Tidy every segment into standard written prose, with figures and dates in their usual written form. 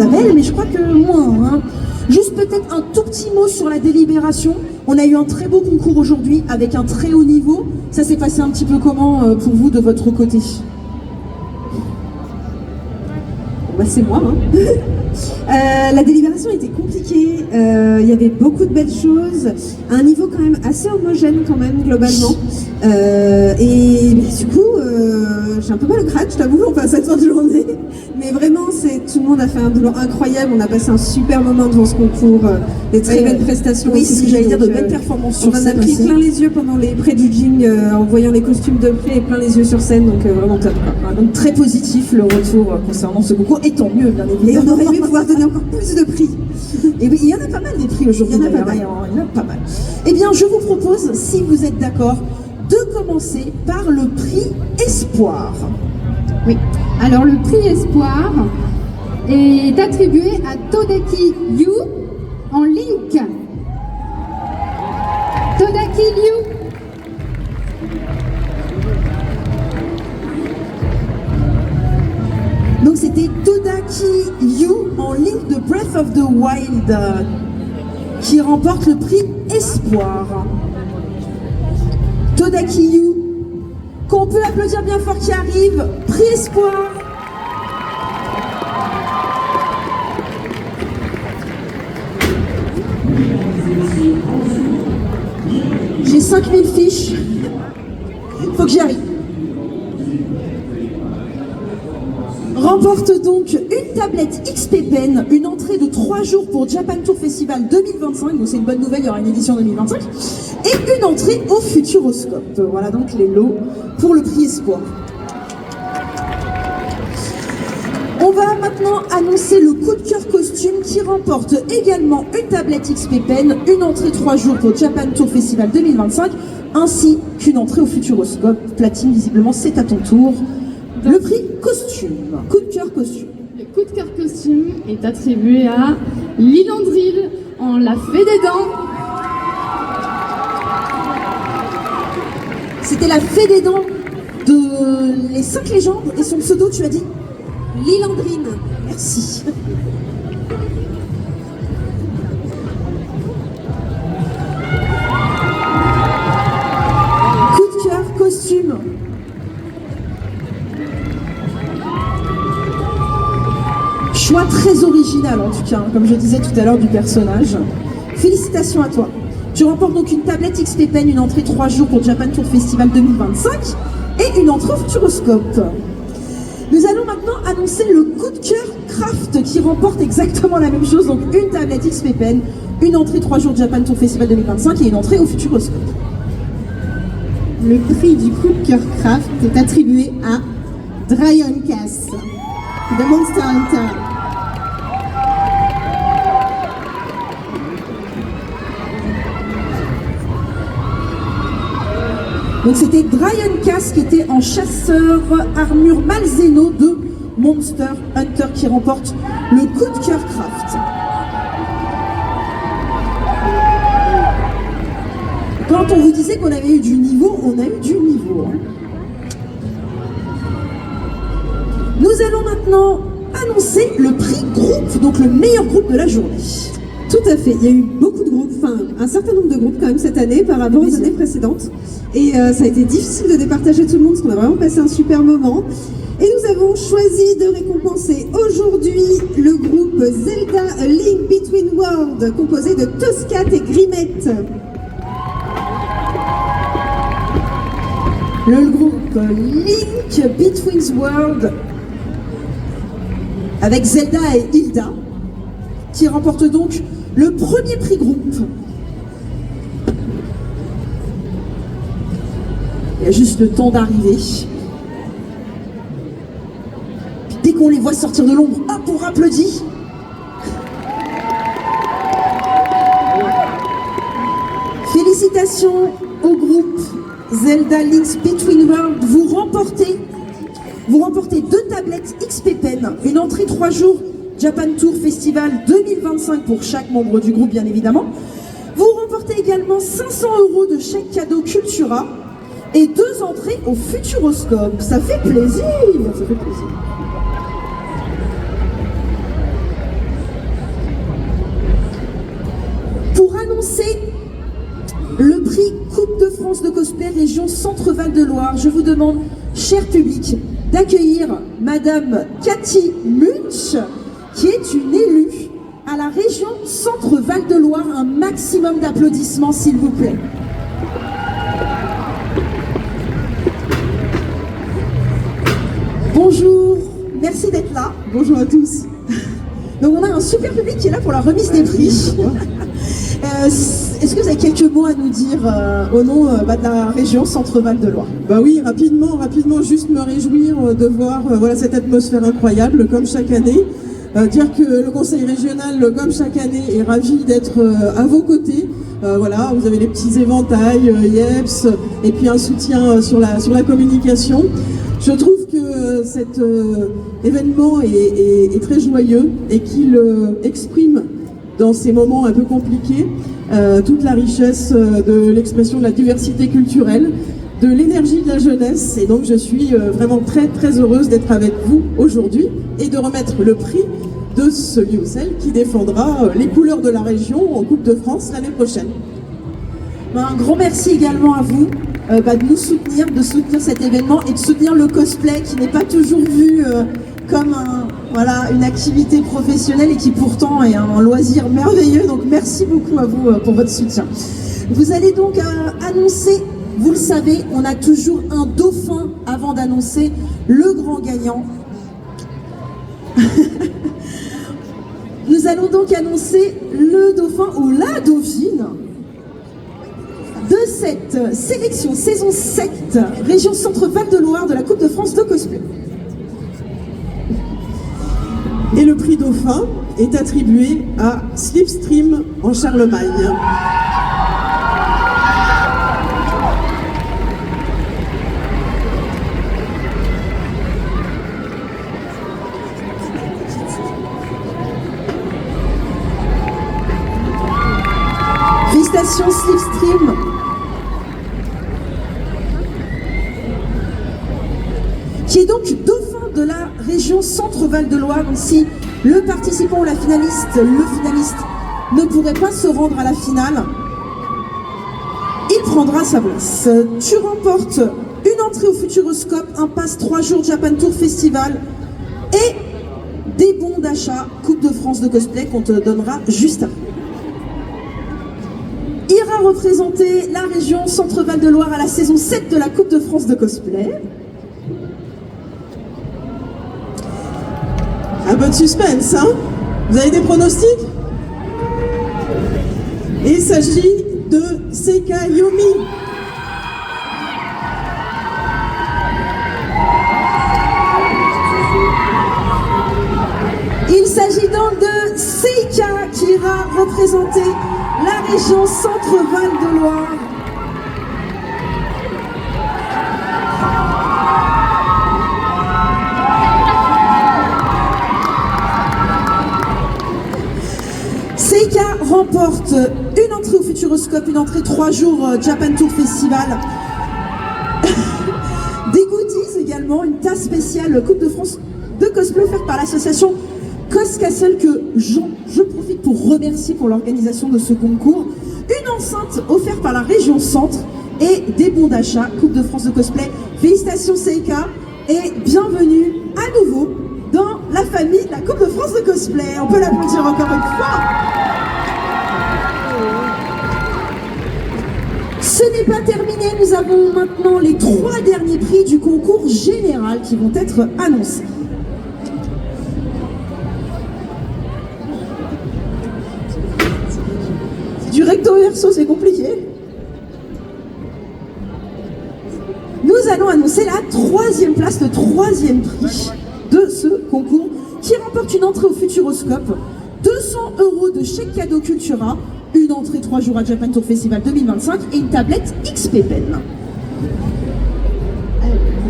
Isabelle, mais je crois que moins. Hein. Juste peut-être un tout petit mot sur la délibération. On a eu un très beau concours aujourd'hui avec un très haut niveau. Ça s'est passé un petit peu comment pour vous de votre côté? Bah, c'est moi. Hein. La délibération était compliquée. Il y avait beaucoup de belles choses. À un niveau quand même assez homogène quand même globalement. Et du coup, j'ai un peu mal au crâne, je t'avoue, on passe cette fin de journée. Mais vraiment, tout le monde a fait un boulot incroyable. On a passé un super moment devant ce concours, des très belles prestations. Oui, c'est ce que j'allais dire, de belles performances sur scène. On en a pris plein les yeux pendant les pré-judging, en voyant les costumes de près et plein les yeux sur scène, donc vraiment top. Quoi. Donc très positif le retour concernant ce concours, et tant mieux, bien évidemment. Et on aurait aimé pouvoir donner encore plus de prix. Et oui, il y en a pas mal des prix aujourd'hui. Il y en a pas mal. Il y en a pas mal. Eh bien, je vous propose, si vous êtes d'accord, de commencer par le prix Espoir. Oui, alors le prix Espoir est attribué à Todaki Yu en Link. Todaki Yu. Donc c'était Todaki Yu en Link de Breath of the Wild qui remporte le prix Espoir. Todaki Yu, qu'on peut applaudir bien fort, qui arrive, prix Espoir. J'ai 5000 fiches, faut que j'y arrive. Remporte donc une tablette XP Pen, une entrée de 3 jours pour Japan Tour Festival 2025, donc c'est une bonne nouvelle, il y aura une édition 2025, et une entrée au Futuroscope. Voilà donc les lots pour le prix Espoir. On va maintenant annoncer le coup de cœur costume qui remporte également une tablette XP Pen, une entrée 3 jours pour Japan Tour Festival 2025, ainsi qu'une entrée au Futuroscope. Platine, visiblement, c'est à ton tour. Le prix costume, coup de cœur costume. Le coup de cœur costume est attribué à Lilandril en La Fée des Dents. C'était la Fée des Dents de Les 5 légendes et son pseudo, tu as dit Lilandrine. Merci. Coup de cœur costume. Choix très original en tout cas, comme je disais tout à l'heure, du personnage. Félicitations à toi. Tu remportes donc une tablette XP Pen, une entrée 3 jours pour Japan Tour Festival 2025 et une entrée au Futuroscope. Nous allons maintenant annoncer le coup de cœur Craft qui remporte exactement la même chose, donc une tablette XP Pen, une entrée 3 jours Japan Tour Festival 2025 et une entrée au Futuroscope. Le prix du coup de cœur Craft est attribué à Dryon Cass de Monster Hunter. Donc c'était Dryon Cass qui était en chasseur armure Malzeno de Monster Hunter qui remporte le coup de cœur Craft. Quand on vous disait qu'on avait eu du niveau, on a eu du niveau. Nous allons maintenant annoncer le prix groupe, donc le meilleur groupe de la journée. Tout à fait, il y a eu beaucoup de groupes, enfin un certain nombre de groupes quand même cette année par rapport aux années précédentes. Et ça a été difficile de départager tout le monde parce qu'on a vraiment passé un super moment. Et nous avons choisi de récompenser aujourd'hui le groupe Zelda A Link Between Worlds, composé de Toscat et Grimette. Le groupe Link Between Worlds avec Zelda et Hilda qui remporte donc le premier prix groupe. Il y a juste le temps d'arriver. Dès qu'on les voit sortir de l'ombre, hop, on applaudit. Félicitations au groupe Zelda Links Between Worlds. Vous remportez 2 tablettes XP Pen, une entrée 3 jours Japan Tour Festival 2025 pour chaque membre du groupe, bien évidemment. Vous remportez également 500 € de chèque cadeau Cultura et 2 entrées au Futuroscope. Ça fait plaisir, ça fait plaisir. France de cosplay région Centre-Val de Loire. Je vous demande, cher public, d'accueillir Madame Cathy Munch, qui est une élue à la région Centre-Val de Loire. Un maximum d'applaudissements, s'il vous plaît. Bonjour, merci d'être là. Bonjour à tous. Donc on a un super public qui est là pour la remise des prix. Est-ce que vous avez quelques mots à nous dire au nom de la région Centre-Val de Loire? Bah oui, rapidement, juste me réjouir de voir voilà, cette atmosphère incroyable, comme chaque année. Dire que le conseil régional, comme chaque année, est ravi d'être à vos côtés. Voilà, vous avez les petits éventails, IEPS, et puis un soutien sur la communication. Je trouve que cet événement est très joyeux et qu'il exprime dans ces moments un peu compliqués toute la richesse de l'expression de la diversité culturelle, de l'énergie de la jeunesse. Et donc je suis vraiment très heureuse d'être avec vous aujourd'hui et de remettre le prix de celui ou celle qui défendra les couleurs de la région en Coupe de France l'année prochaine. Un grand merci également à vous de nous soutenir, de soutenir cet événement et de soutenir le cosplay qui n'est pas toujours vu comme une activité professionnelle et qui pourtant est un loisir merveilleux. Donc merci beaucoup à vous pour votre soutien. Vous allez donc annoncer, vous le savez, on a toujours un dauphin avant d'annoncer le grand gagnant. Nous allons donc annoncer le dauphin ou la dauphine de cette sélection saison 7, région Centre-Val de Loire de la Coupe de France de cosplay. Et le prix dauphin est attribué à Slipstream en Charlemagne. Félicitations Slipstream. Qui est donc dauphin de la région Centre-Val de Loire. Donc si le participant ou le finaliste ne pourrait pas se rendre à la finale, il prendra sa place. Tu remportes une entrée au Futuroscope, un pass 3 jours Japan Tour Festival et des bons d'achat Coupe de France de cosplay qu'on te donnera juste après. Ira représenter la région Centre-Val de Loire à la saison 7 de la Coupe de France de cosplay. Un peu de suspense, hein? Vous avez des pronostics? Il s'agit de Seika Yumi. Il s'agit donc de Seika qui ira représenter la région Centre-Val de Loire. Seika remporte une entrée au Futuroscope, une entrée 3 jours Japan Tour Festival. Des goodies également, une tasse spéciale Coupe de France de cosplay offerte par l'association Coscastle que je profite pour remercier pour l'organisation de ce concours. Une enceinte offerte par la région Centre et des bons d'achat Coupe de France de cosplay. Félicitations Seika et bienvenue à nouveau dans la famille de la Coupe de France de cosplay. On peut l'applaudir encore une fois. Ce n'est pas terminé, nous avons maintenant les 3 derniers prix du concours général qui vont être annoncés. Du recto verso, c'est compliqué. Nous allons annoncer la 3e place, le 3e prix de ce concours qui remporte une entrée au Futuroscope, 200 € de chèque cadeau Cultura, une entrée 3 jours à Japan Tour Festival 2025 et une tablette XP Pen.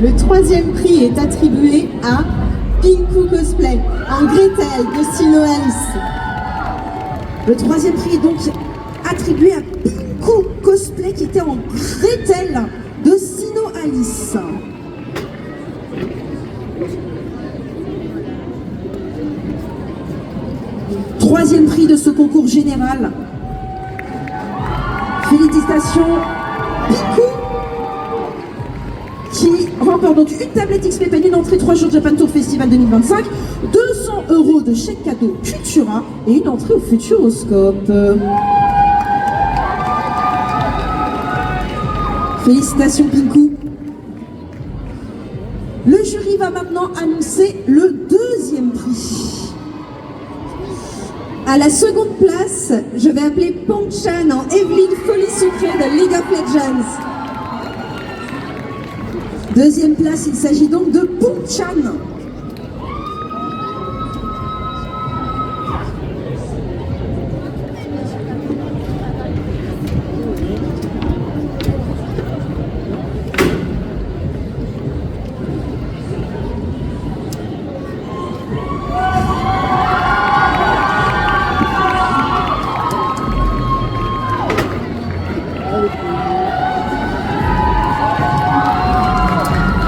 Le 3e prix est attribué à Pinku Cosplay, un Gretel de Sino Alice. Le 3e prix est donc attribué à Pinku Cosplay qui était en Gretel de Sino Alice. Troisième prix de ce concours général. Félicitations, Pinku qui remporte donc une tablette XP Pen, une entrée 3 jours Japan Tour Festival 2025, 200 € de chèque cadeau Cultura et une entrée au Futuroscope. Félicitations Pinkou. Le jury va maintenant annoncer le deuxième prix. À la seconde place, je vais appeler Pong-chan en Evelyne Folie Sucrée de League of Legends. Deuxième place, il s'agit donc de Pong-chan.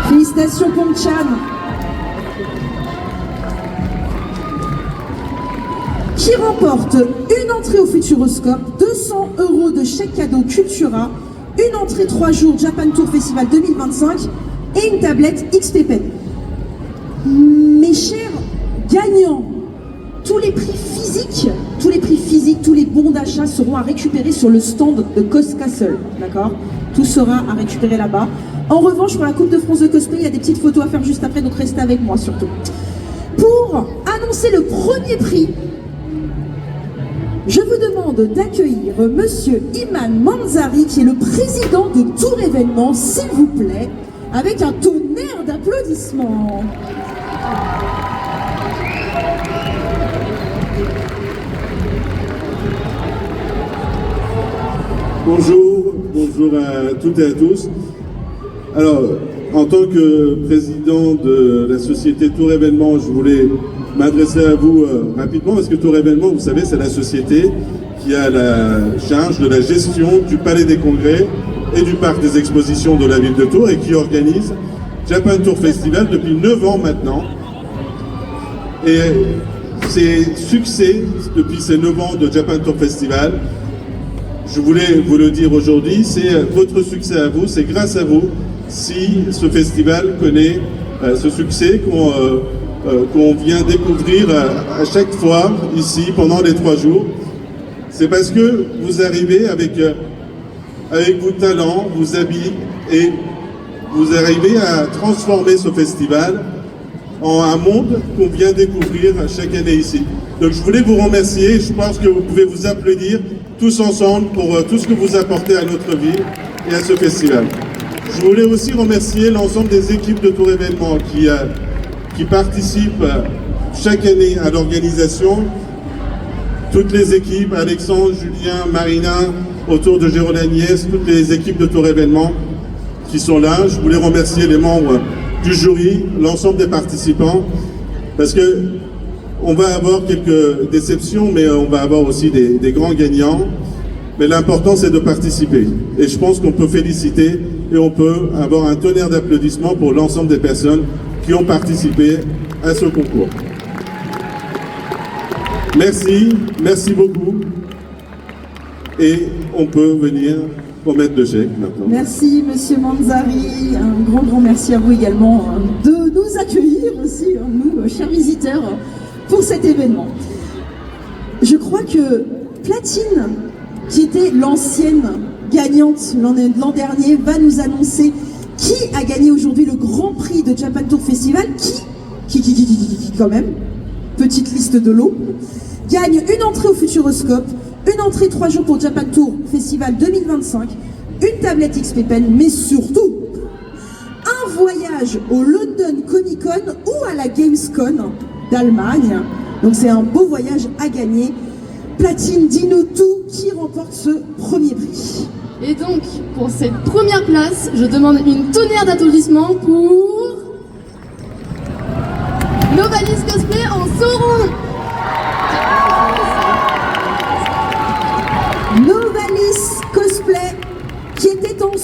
Félicitations Pong-chan. Qui remporte une entrée au Futuroscope, 200 € de chèque cadeau Cultura, une entrée 3 jours Japan Tour Festival 2025 et une tablette XP Pen. Mes chers gagnants, tous les prix physiques, tous les bons d'achat seront à récupérer sur le stand de Cos Castle, d'accord? Tout sera à récupérer là-bas. En revanche, pour la Coupe de France de cosplay, il y a des petites photos à faire juste après, donc restez avec moi surtout. Pour annoncer le premier prix, je vous demande d'accueillir Monsieur Iman Manzari, qui est le président de Tour Événement, s'il vous plaît, avec un tonnerre d'applaudissements. Bonjour à toutes et à tous. Alors, en tant que président de la société Tour Événement, je voulais m'adresser à vous rapidement, parce que Tour Événement, vous savez, c'est la société qui a la charge de la gestion du Palais des Congrès et du Parc des Expositions de la ville de Tours et qui organise Japan Tour Festival depuis 9 ans maintenant. Et ces succès depuis ces 9 ans de Japan Tour Festival, je voulais vous le dire aujourd'hui, c'est votre succès à vous, c'est grâce à vous si ce festival connaît ce succès qu'on vient découvrir à chaque fois ici pendant les 3 jours. C'est parce que vous arrivez avec vos talents, vos habits et vous arrivez à transformer ce festival en un monde qu'on vient découvrir chaque année ici. Donc je voulais vous remercier, je pense que vous pouvez vous applaudir tous ensemble pour tout ce que vous apportez à notre ville et à ce festival. Je voulais aussi remercier l'ensemble des équipes de Tour Événement qui participent chaque année à l'organisation. Toutes les équipes, Alexandre, Julien, Marina, autour de Jérôme Agnès, toutes les équipes de Tour Événement qui sont là. Je voulais remercier les membres du jury, l'ensemble des participants, parce que on va avoir quelques déceptions, mais on va avoir aussi des grands gagnants. Mais l'important, c'est de participer. Et je pense qu'on peut féliciter et on peut avoir un tonnerre d'applaudissements pour l'ensemble des personnes qui ont participé à ce concours. Merci beaucoup. Et on peut venir remettre le chèque maintenant. Merci Monsieur Manzari, un grand merci à vous également de nous accueillir aussi, nous, chers visiteurs, pour cet événement. Je crois que Platine, qui était l'ancienne gagnante l'an dernier, va nous annoncer qui a gagné aujourd'hui le Grand Prix de Japan Tour Festival, qui quand même, petite liste de l'eau, gagne une entrée au Futuroscope, une entrée 3 jours pour Japan Tour Festival 2025, une tablette XP Pen, mais surtout un voyage au London Comic Con ou à la Gamescom d'Allemagne. Donc c'est un beau voyage à gagner. Platine, dis-nous tout, qui remporte ce premier prix? Et donc, pour cette première place, je demande une tonnerre d'applaudissements pour Novalis Cosplay en Sauron. Novalis Cosplay, qui était en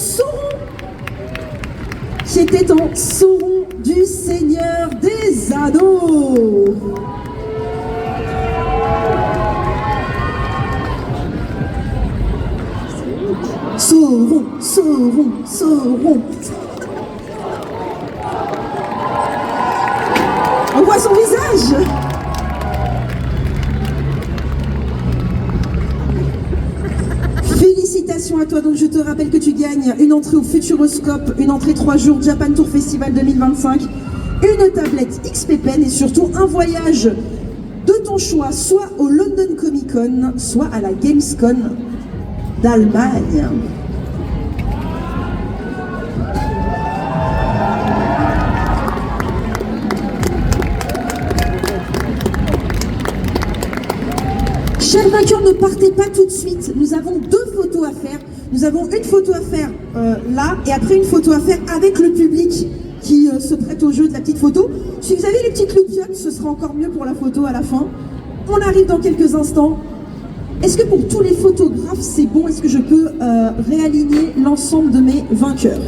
Sauron du Seigneur des Anneaux. Sauron. félicitations à toi. Donc je te rappelle que tu gagnes une entrée au Futuroscope, une entrée 3 jours Japan Tour Festival 2025, une tablette XP Pen et surtout un voyage de ton choix, soit au London Comic Con, soit à la Gamescom d'Allemagne. Chers vainqueurs, ne partez pas tout de suite. Nous avons 2 photos à faire. Nous avons une photo à faire là et après une photo à faire avec le public qui se prête au jeu de la petite photo. Si vous avez les petites loupiottes, ce sera encore mieux pour la photo à la fin. On arrive dans quelques instants. Est-ce que pour tous les photographes, c'est bon? Est-ce que je peux réaligner l'ensemble de mes vainqueurs?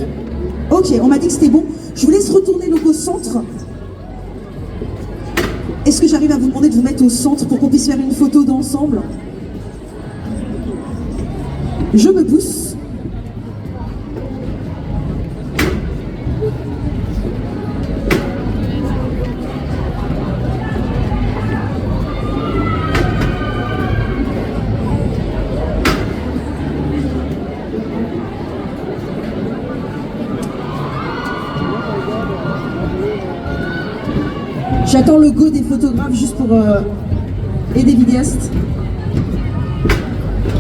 Ok, on m'a dit que c'était bon. Je vous laisse retourner donc au centre. Est-ce que j'arrive à vous demander de vous mettre au centre pour qu'on puisse faire une photo d'ensemble? Je me pousse. J'attends le go des photographes juste pour et des vidéastes.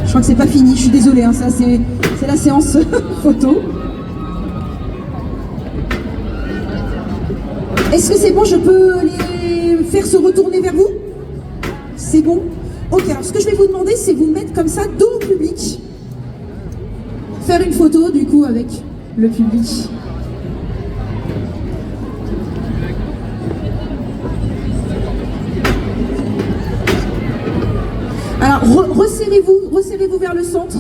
Je crois que c'est pas fini, je suis désolée, hein, ça c'est la séance photo. Est-ce que c'est bon, je peux les faire se retourner vers vous? C'est bon? Ok, alors ce que je vais vous demander, c'est vous mettre comme ça dos au public. Faire une photo du coup avec le public. Alors, resserrez-vous vers le centre.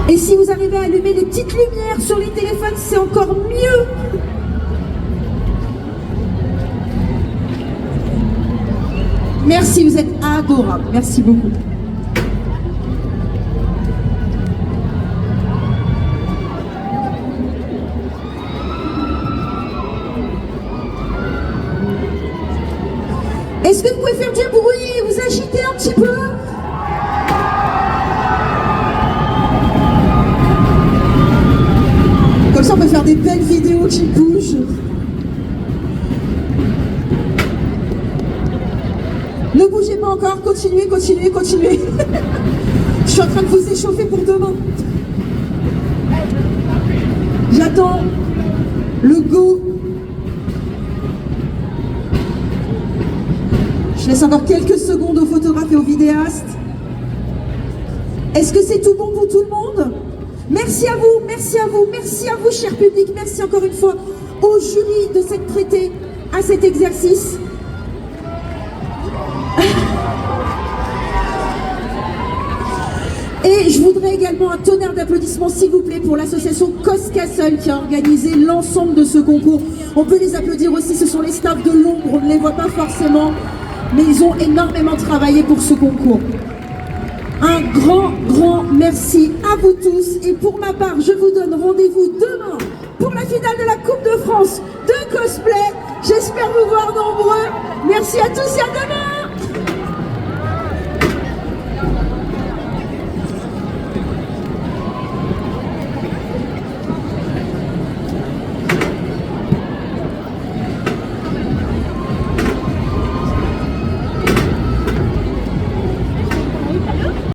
Et si vous arrivez à allumer les petites lumières sur les téléphones, c'est encore mieux. Merci, vous êtes adorables. Merci beaucoup. Est-ce que vous pouvez faire du bruit et vous agiter un petit peu? Comme ça, on peut faire des belles vidéos qui bougent. Ne bougez pas encore, continuez, continuez, continuez. Je suis en train de vous échauffer pour demain. J'attends le go. Je laisse encore quelques secondes aux photographes et aux vidéastes. Est-ce que c'est tout bon pour tout le monde? Merci à vous, merci à vous, merci à vous, cher public. Merci encore une fois au jury de s'être prêté à cet exercice. Et je voudrais également un tonnerre d'applaudissements, s'il vous plaît, pour l'association Coscastle qui a organisé l'ensemble de ce concours. On peut les applaudir aussi, ce sont les staffs de l'ombre, on ne les voit pas forcément. Mais ils ont énormément travaillé pour ce concours. Un grand merci à vous tous. Et pour ma part, je vous donne rendez-vous demain pour la finale de la Coupe de France de cosplay. J'espère vous voir nombreux. Merci à tous et à demain.